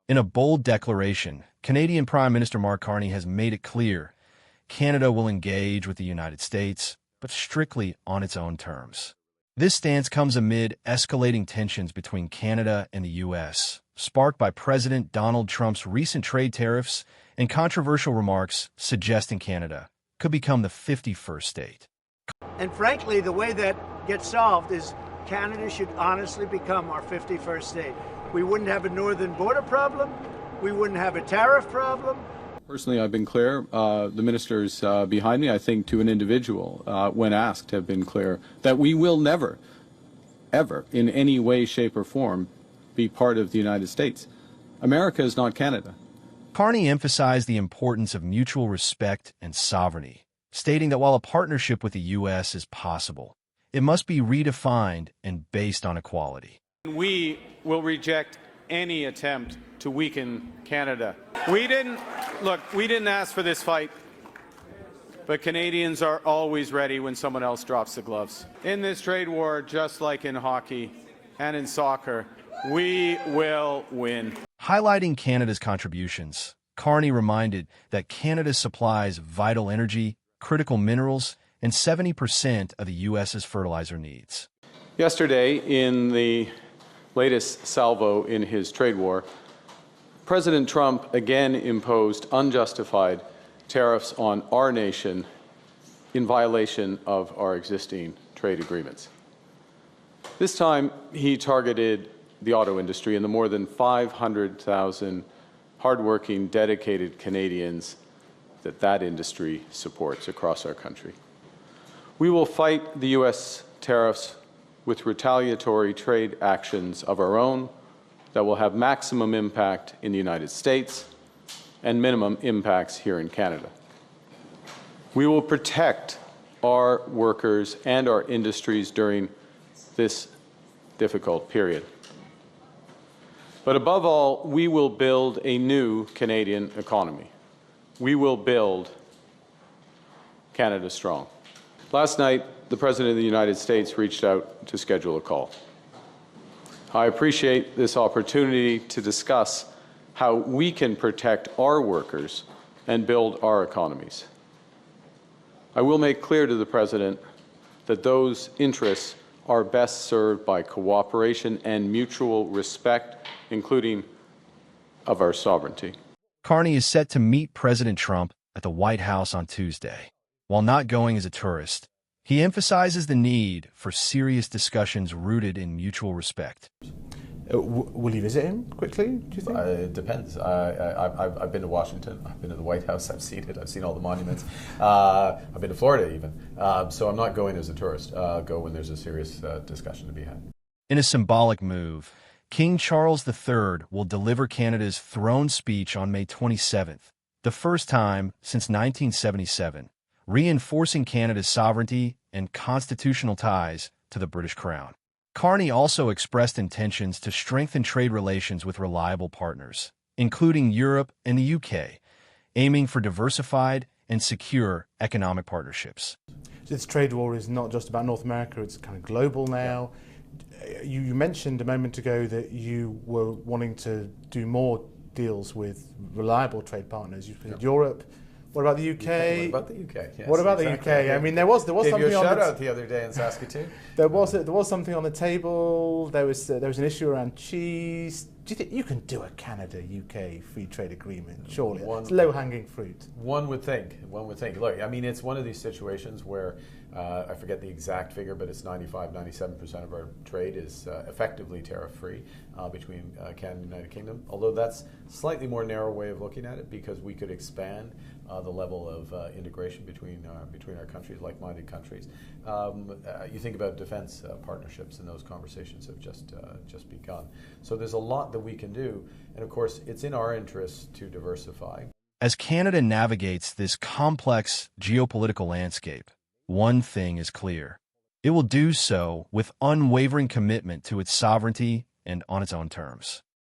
In a bold declaration, Canadian Prime Minister Mark Carney has made it clear Canada will engage with the United States, but strictly on its own terms. This stance comes amid escalating tensions between Canada and the U.S., sparked by President Donald Trump's recent trade tariffs and controversial remarks suggesting Canada could become the 51st state. And frankly, the way that gets solved is Canada should honestly become our 51st state. We wouldn't have a northern border problem. We wouldn't have a tariff problem. Personally, I've been clear. The ministers behind me, I think, to an individual, when asked, have been clear that we will never, ever, in any way, shape, or form, be part of the United States. America is not Canada. Carney emphasized the importance of mutual respect and sovereignty, stating that while a partnership with the U.S. is possible, it must be redefined and based on equality. We will reject any attempt to weaken Canada. We didn't ask for this fight, but Canadians are always ready when someone else drops the gloves. In this trade war, just like in hockey and in soccer, we will win. Highlighting Canada's contributions, Carney reminded that Canada supplies vital energy, critical minerals, and 70% of the U.S.'s fertilizer needs. Yesterday, in the latest salvo in his trade war, President Trump again imposed unjustified tariffs on our nation in violation of our existing trade agreements. This time, he targeted the auto industry and the more than 500,000 hardworking, dedicated Canadians that industry supports across our country. We will fight the U.S. tariffs with retaliatory trade actions of our own that will have maximum impact in the United States and minimum impacts here in Canada. We will protect our workers and our industries during this difficult period. But above all, we will build a new Canadian economy. We will build Canada strong. Last night, the President of the United States reached out to schedule a call. I appreciate this opportunity to discuss how we can protect our workers and build our economies. I will make clear to the President that those interests are best served by cooperation and mutual respect, including of our sovereignty. Carney is set to meet President Trump at the White House on Tuesday. While not going as a tourist, he emphasizes the need for serious discussions rooted in mutual respect. Will you visit him quickly, do you think? It depends. I've been to Washington. I've been to the White House. I've seen it. I've seen all the monuments. I've been to Florida even. So I'm not going as a tourist. I'll go when there's a serious discussion to be had. In a symbolic move, King Charles III will deliver Canada's throne speech on May 27th, the first time since 1977, reinforcing Canada's sovereignty and constitutional ties to the British Crown. Carney also expressed intentions to strengthen trade relations with reliable partners, including Europe and the UK, aiming for diversified and secure economic partnerships. This trade war is not just about North America, it's kind of global now. You mentioned a moment ago that you were wanting to do more deals with reliable trade partners. You've been in Europe. What about the UK? What about the UK? Yes, what about exactly. the UK? I mean, there was something on you a shout out the other day in Saskatoon. There was something on the table. There was an issue around cheese. Do you think you can do a Canada-UK free trade agreement? Surely, it's low-hanging fruit. One would think. Look, I mean, it's one of these situations where I forget the exact figure, but it's 95-97% of our trade is effectively tariff-free between Canada and the United Kingdom. Although that's a slightly more narrow way of looking at it, because we could expand the level of integration between our countries, like-minded countries. You think about defense partnerships, and those conversations have just begun. So there's a lot that we can do, and of course, it's in our interest to diversify. As Canada navigates this complex geopolitical landscape, one thing is clear: it will do so with unwavering commitment to its sovereignty and on its own terms.